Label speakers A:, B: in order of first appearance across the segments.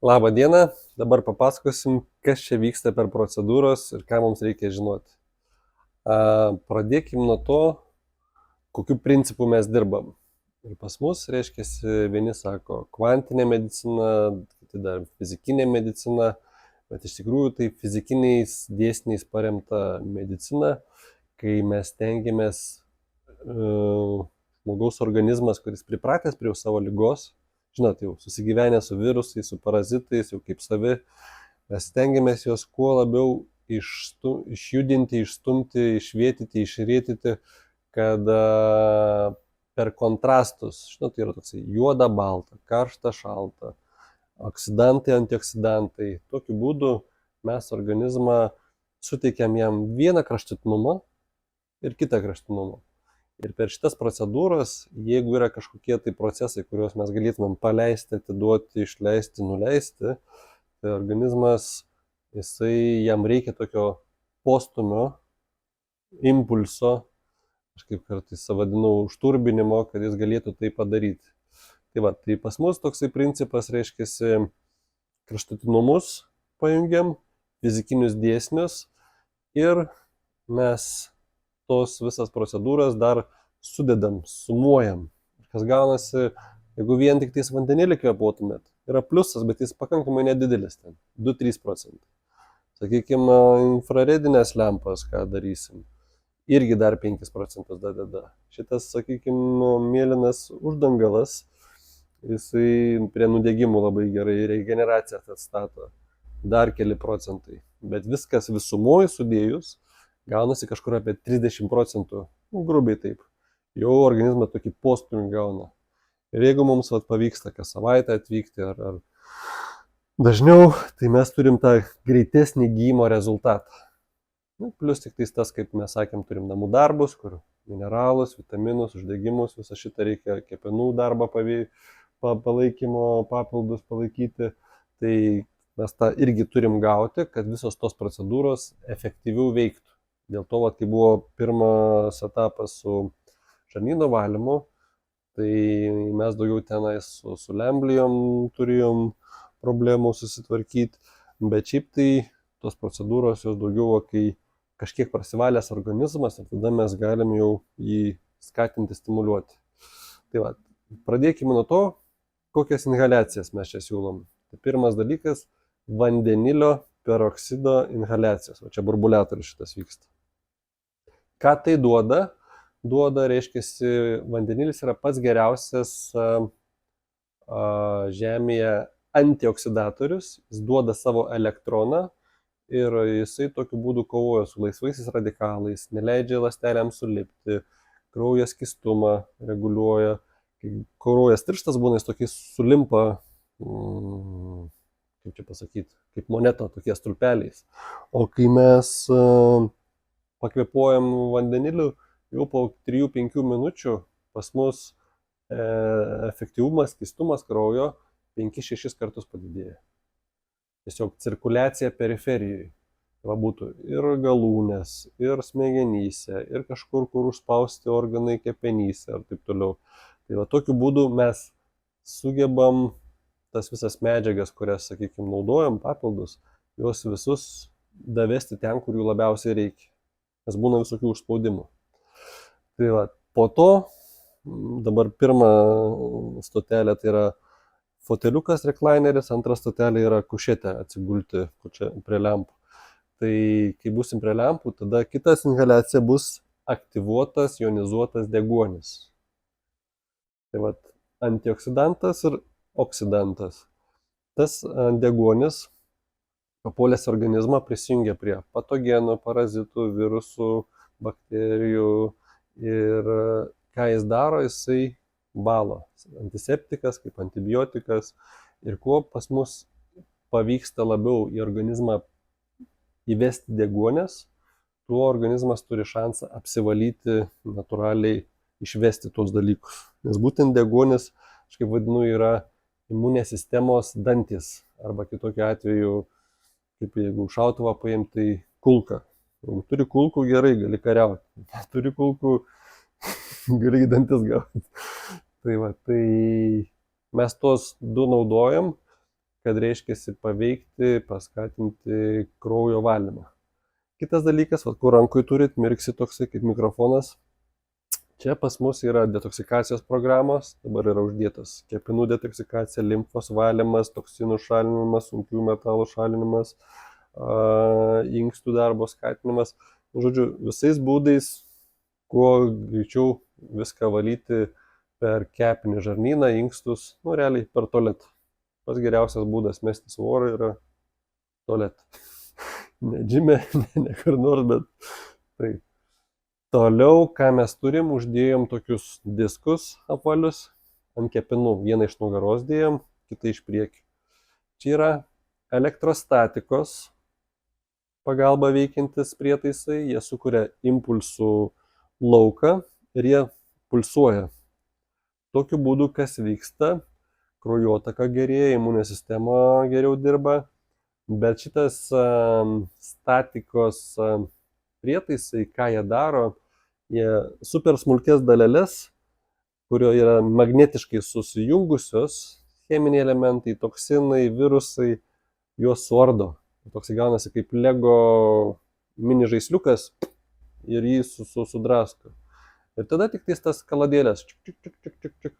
A: Labą dieną, dabar papasakosim, kas čia vyksta per procedūros ir ką mums reikia žinoti. Pradėkim nuo to, kokiu principu mes dirbam. Ir pas mus, reiškia, vieni sako kvantinė medicina, kiti dar fizikinė medicina, bet iš tikrųjų tai fizikiniais dėsniais paremta medicina, kai mes tengiamės žmogaus organizmas, kuris pripratęs prie savo ligos, žinot, jau susigyvenę su virusais, su parazitais, jau kaip savi, mes stengiamės juos kuo labiau išjudinti, išstumti, išvėtyti, išrėtyti, kad per kontrastus, žinot, tai yra toksai juoda, balta, karšta, šalta, oksidantai, antioksidantai. Tokiu būdu mes organizmą suteikiam jam vieną kraštutinumą ir kitą kraštutinumą. Ir per šitas procedūras, jeigu yra kažkokie tai procesai, kuriuos mes galėtumėm paleisti, atiduoti, išleisti, nuleisti, tai organizmas, jam reikia tokio postumio, impulso, aš kaip kartais vadinau, užturbinimo, kad jis galėtų tai padaryti. Tai pas mus toksai principas reiškia kraštutinumus pajungiam, fizikinius dėsnius ir mes tos visas procedūras dar sudedam, sumuojam. Kas gaunasi, jeigu vien tik tais vandenilį kvėpuotumėt, yra pliusas, bet jis pakankamai nedidelis, 2-3%. Sakykime, infraredinės lempas, ką darysim, irgi dar 5% dadeda. Šitas, sakykime, mėlynas uždangalas, jisai prie nudegimų labai gerai regeneraciją atstato, dar keli procentai. Bet viskas visumoje sudėjus, gaunasi kažkur apie 30%, grubiai taip. Jau organizmas tokį postumį gauna. Ir jeigu mums pavyksta kas savaitę atvykti ar dažniau, tai mes turim tą greitesnį gymo rezultatą. Plius tik tas, kaip mes sakėm, turim namų darbus, kur mineralus, vitaminus, uždegimus, visą šitą reikia kepenų darbą palaikymo papildus palaikyti. Tai mes tą irgi turim gauti, kad visos tos procedūros efektyviau veiktų. Dėl to, kai buvo pirmas etapas su žarnyno valymu, tai mes daugiau tenais su lemblijom turėjom problemų susitvarkyti, bet šiaip tai tos procedūros jos daugiau, kai kažkiek prasivalęs organizmas, ir tada mes galim jau jį skatinti, stimuliuoti. Pradėkime nuo to, kokias inhaliacijas mes čia siūlom. Tai pirmas dalykas - vandenilio peroksido inhaliacijos. O čia burbuliatorius šitas vyksta. Ką tai duoda? Duoda, reiškia, vandenilis yra pats geriausias Žemėje antioksidatorius, jis duoda savo elektroną ir jisai tokiu būdu kovoja su laisvaisiais radikalais, neleidžia ląstelėms sulipti, kraujo skystumą reguliuoja. Kai kraujas tirštas būna, jis tokiais sulimpa, kaip čia pasakyti, kaip moneta, tokie stulpeliais. O kai mes pakvėpuojam vandeniliu, jau po 3-5 minučių pas mus efektyvumas, skystumas kraujo 5-6 kartus padidėja. Tiesiog cirkuliacija periferijoje. Būtų ir galūnės, ir smegenyse, ir kažkur, kur užspausti organai kepenyse ir taip toliau. Tai tokiu būdu mes sugebam tas visas medžiagas, kurias, sakykime, naudojam, papildus, juos visus davesti ten, kur jų labiausiai reikia. Nes būna visokių užspaudimų. Tai po to, dabar pirma stotelė tai yra foteliukas, reclineris, antra stotelė yra kušetė atsigulti prie lempų. Tai kai būsim prie lempų, tada kitas inhaliacija bus aktyvuotas jonizuotas deguonis. Tai antioksidantas ir oksidantas. Tas deguonis papuolęs organizmą prisijungia prie patogenų, parazitų, virusų, bakterijų ir ką jis daro, jisai balo. Antiseptikas, kaip antibiotikas. Ir kuo pas mus pavyksta labiau į organizmą įvesti deguonės, tuo organizmas turi šansą apsivalyti, natūraliai išvesti tuos dalykus. Nes būtent deguonis, aš kaip vadinu, yra imuninės sistemos dantis. Arba kitokiu atveju, kaip jeigu šautuvą paimti, tai kulka. Jeigu turi kulkų, gerai, gali kariauti. Turi kulkų, gali dantis gauti. Tai mes tos du naudojam kad reiškiasi paveikti, paskatinti kraujo valymą. Kitas dalykas, kur rankui turit, mirksi toksai kaip mikrofonas. Čia pas mus yra detoksikacijos programos, dabar yra uždėtas kepenų detoksikacija, limfos valymas, toksinų šalinimas, sunkių metalų šalinimas, inkstų darbo skatinimas. Žodžiu, visais būdais, kuo greičiau viską valyti per kepinį žarnyną, inkstus, realiai per tualetą. Pats geriausias būdas mesti svorį yra tualetą. Ne džime, ne kur nors, bet taip. Toliau, ką mes turim, uždėjom tokius diskus apvalius ant kepenų. Vieną iš nugaros dėjom, kitą iš priekio. Čia yra elektrostatikos pagalba veikiantis prietaisai. Jie sukuria impulsų lauką ir jie pulsuoja. Tokiu būdu, kas vyksta, kraujotaka gerėja, imuninė sistema geriau dirba. Bet šitas statikos prietaisai, ką jie daro, jie super smulkės daleles, kurio yra magnetiškai susijungusios, cheminiai elementai, toksinai, virusai, juos suardo. Toks gaunasi kaip Lego mini žaisliukas ir jį sudrasko. Ir tada tik tas kaladėlės,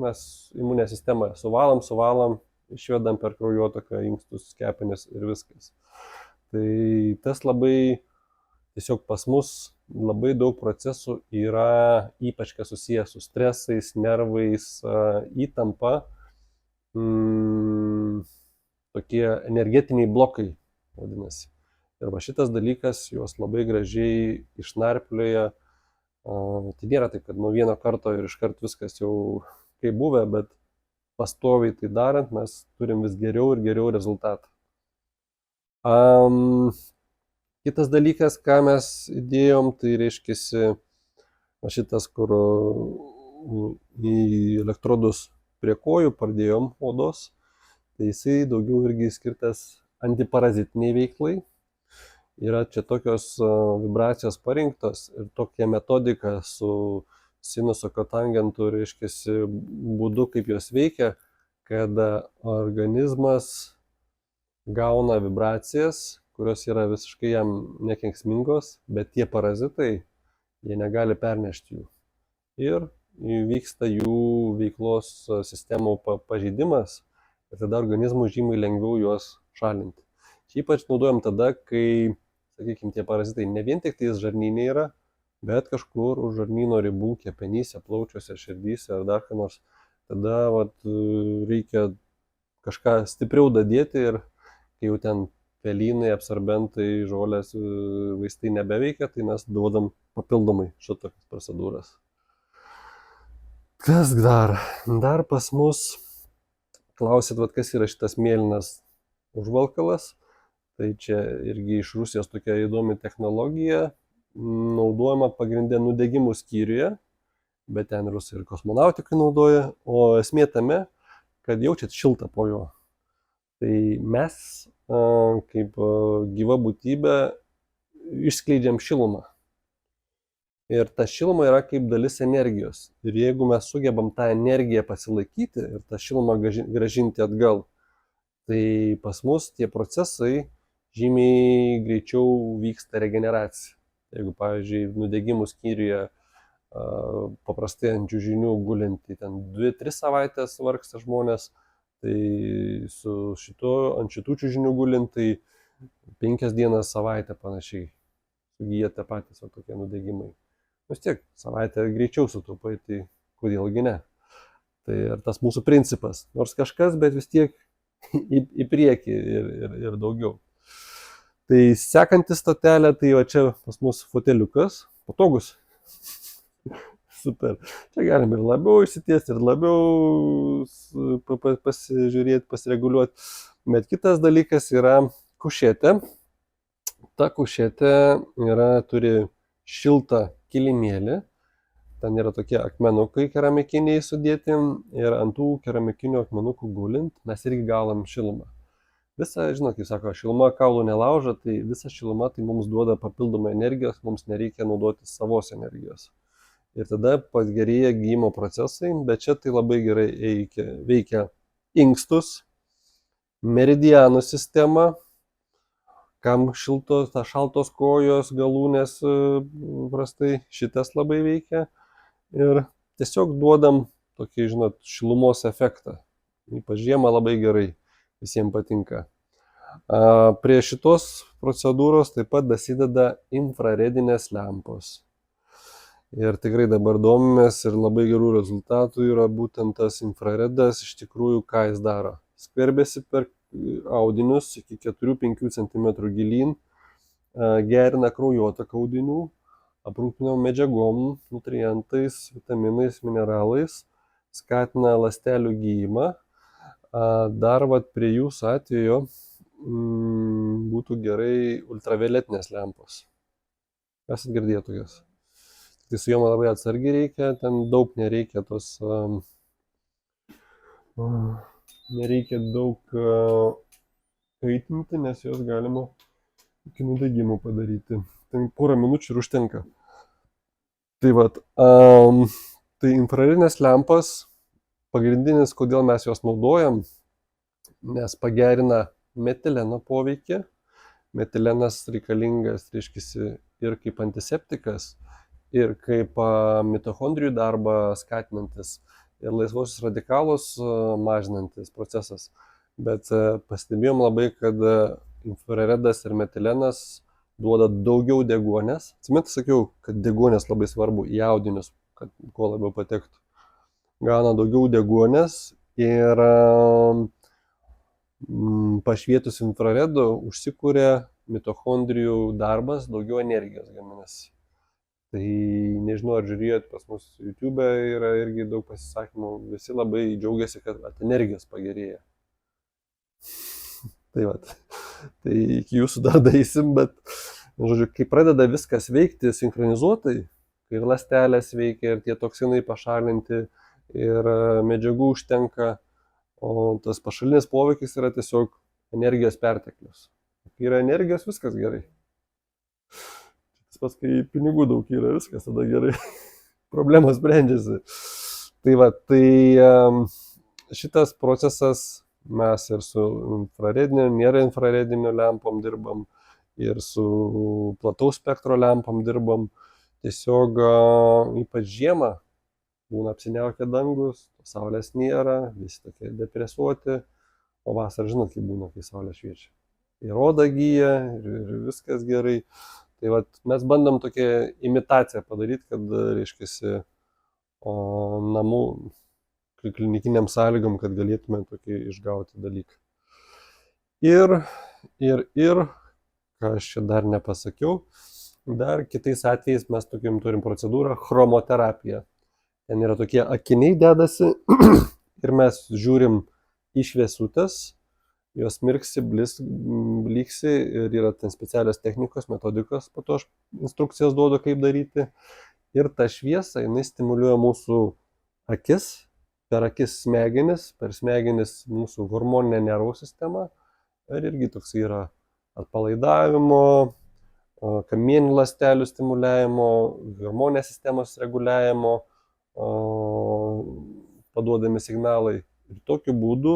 A: mes imuninę sistemą suvalam, išvedam per kraujotaką, inkstus, kepenis ir viskas. Tai tas labai, tiesiog pas mus labai daug procesų yra ypač kas susijęs su stresais, nervais, įtampa, tokie energetiniai blokai, vadinasi. Ir va šitas dalykas juos labai gražiai išnarplioja. Tai nėra taip, kad nuo vieno karto ir iškart viskas jau kaip buvę, bet pastoviai tai darant, mes turim vis geriau ir geriau rezultatą. Kitas dalykas, ką mes įdėjom, tai reiškiasi šitas, kur į elektrodus prie kojų pradėjom odos, tai jisai daugiau irgi skirtas antiparazitiniai veiklai. Yra čia tokios vibracijos parinktos ir tokia metodika su sinuso kotangentų, reiškiasi, būdu, kaip jos veikia, kad organizmas gauna vibracijas, kurios yra visiškai jam nekenksmingos, bet tie parazitai, jie negali pernešti jų. Ir vyksta jų veiklos sistemų pažeidimas ir tada organizmui žymiai lengviau juos šalinti. Čia ypač naudojam tada, kai, sakykime, tie parazitai ne vien tik tais žarnyne yra, bet kažkur už žarnyno ribų, kepenyse, plaučiuose, širdyse ar dar ką nors. Tada reikia kažką stipriau dadėti ir kai jau ten pelynai, absorbentai, žolės, vaistai nebeveikia, tai mes duodam papildomai šitokias procedūras. Kas dar? Dar pas mus klausėt, kas yra šitas mėlynas užvalkalas. Tai čia irgi iš Rusijos tokia įdomi technologija. Naudojama pagrindė nudegimų skyriuje, bet ten rusai ir kosmonautikai naudoja, o esmė tame, kad jaučiat šiltą po jo. Tai mes, kaip gyva būtybė, išskleidžiam šilumą. Ir ta šiluma yra kaip dalis energijos. Ir jeigu mes sugebam tą energiją pasilaikyti ir tą šilumą grąžinti atgal, tai pas mus tie procesai žymiai greičiau vyksta regeneracija. Jeigu, pavyzdžiui, nudegimų skyriuje paprastai ant čiužinių gulinti ten 2-3 savaitės vargsta žmonės, tai su ant šitų čiužinių gulinti 5 dienas savaitę panašiai sugyja tie patys tokie nudegimai. Vis tiek savaitę greičiau sutaupai, tai kodėlgi ne. Tai ir tas mūsų principas. Nors kažkas, bet vis tiek į priekį ir daugiau. Tai sekanti stotelė, tai va čia pas mus foteliukas, patogus. Super. Čia galim ir labiau išsitiesti, ir labiau pasižiūrėti, pasireguliuoti. Bet kitas dalykas yra kušetė. Ta kušetė turi šiltą kilimėlį. Ten yra tokie akmenukai keramikiniai sudėti ir ant tų keramikinių akmenukų gulint mes irgi gaunam šilumą. Visa, žinot, kaip sako, šiluma kaulų nelauža, tai visa šiluma tai mums duoda papildomą energijos, mums nereikia naudoti savos energijos. Ir tada pagerėja gydymo procesai, bet čia tai labai gerai veikia inkstus, meridianų sistema, kam šaltos kojos, galūnės prastai, šitas labai veikia. Ir tiesiog duodam tokį, žinot, šilumos efektą. Ypač žiemą labai gerai, visiems patinka. Prie šitos procedūros taip pat dasideda infraredinės lempos. Ir tikrai dabar domimės ir labai gerų rezultatų yra būtent tas infraredas, iš tikrųjų, ką jis daro. Skverbiasi per audinius iki 4-5 cm gilyn, gerina kraujotaką audinių, aprūpina medžiagom, nutrientais, vitaminais, mineralais, skatina ląstelių gijimą. Dar prie jūsų atveju būtų gerai ultravioletinės lempos. Esat girdėję tokias? Tai su jom labai atsargiai reikia, ten daug nereikia nereikia daug kaitinti, nes jos galima iki nudegimų padaryti. Ten porą minučių ir užtenka. Tai infraredinės lempas, pagrindinis, kodėl mes juos naudojam, nes pagerina metileno poveikį. Metilenas reikalingas, reiškia, ir kaip antiseptikas, ir kaip mitochondrijų darbą skatinantis, ir laisvosius radikalus mažinantis procesas. Bet pastebėjom labai, kad infraredas ir metilenas duoda daugiau deguonies. Atsimenat, sakiau, kad deguonies labai svarbu į audinius, kad kuo labiau patektų. Gauna daugiau deguonies ir pašvietus infraredu užsikuria mitochondrijų darbas, daugiau energijos gaminasi. Tai nežinau, ar žiūrėjot, pas mus YouTube yra irgi daug pasisakymų, visi labai džiaugiasi, kad energijos pagerėja. Tai iki jūsų dar daisim, bet, žodžiu, kai pradeda viskas veikti sinchronizuotai, kai ir ląstelės veikia, ir tie toksinai pašalinti, ir medžiagų užtenka, o tas pašalinis poveikis yra tiesiog energijos perteklius. Kai yra energijos, viskas gerai. Tas pats, kai pinigų daug yra, viskas tada gerai. Problemos sprendžiasi. Tai šitas procesas mes ir su infrarediniu, nėra infrarediniu lempom dirbam, ir su plataus spektro lempom dirbam. Tiesiog ypač žiemą būna apsiniaukę dangus, saulės nėra, visi tokie depresuoti, o vasarą žinot, kaip būna, kai saulė šviečia. Ir oda gyja, ir viskas gerai. Tai mes bandom tokią imitaciją padaryti, kad, reiškia, namų klinikiniam sąlygom, kad galėtume tokį išgauti dalyką. Ir, ką aš čia dar nepasakiau, dar kitais atvejais mes tokiam turim procedūrą chromoterapija. Ten yra tokie akiniai dedasi ir mes žiūrim į šviesutes, jos mirksi, blyksi ir yra ten specialios technikos, metodikos, po to aš instrukcijas duodu, kaip daryti. Ir ta šviesa, jinai stimuliuoja mūsų akis, per akis smegenis, per smegenis mūsų hormoninę nervų sistemą. Ir irgi toks yra atpalaidavimo, kamieninių ląstelių stimuliavimo, hormoninės sistemos reguliavimo, paduodami signalai. Ir tokiu būdu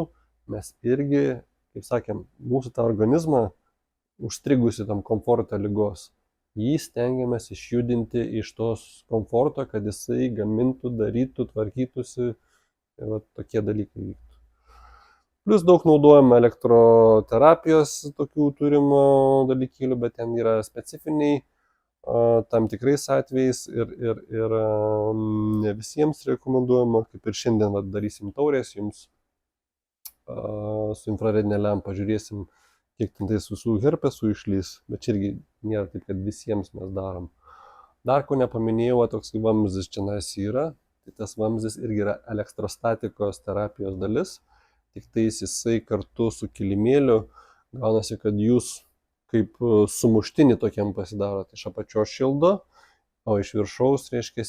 A: mes irgi, kaip sakėm, mūsų tą organizmą užstrigusi tam komforto ligos, jį stengiamės išjudinti iš tos komforto, kad jisai gamintų, darytų, tvarkytųsi ir tokie dalykai vyktų. Plus daug naudojame elektroterapijos, tokių turim dalykėlių, bet ten yra specifiniai tam tikrais atvejais ir ne visiems rekomenduojama, kaip ir šiandien darysim taurės jums su infraredinė lempa, žiūrėsim, kiek ten tais visų herpesų išlys, bet čia irgi nėra taip, kad visiems mes darom. Dar ko nepaminėjau, toks vamzdis čia yra, tai tas vamzdis irgi yra elektrostatikos terapijos dalis, tik tais jisai kartu su kilimėliu gaunasi, kad jūs kaip sumuštinį tokiam pasidarot, iš apačios šildo, o iš viršaus, reiškia,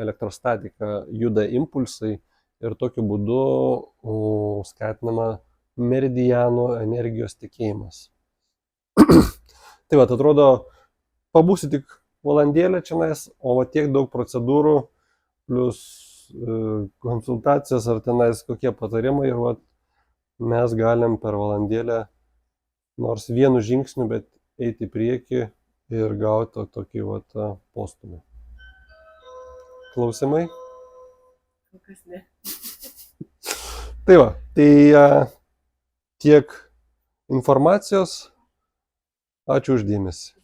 A: elektrostatika juda impulsai ir tokiu būdu skatinama meridianų energijos tekėjimas. Tai atrodo, pabūsi tik valandėlę čianais, o tiek daug procedūrų, plus konsultacijos ar tenais kokie patarimai, ir mes galim per valandėlę nors vienu žingsniu, bet eiti į priekį ir gauti tokį postumį. Klausimai?
B: Kol kas ne.
A: Tai va, tai tiek informacijos. Ačiū už dėmesį.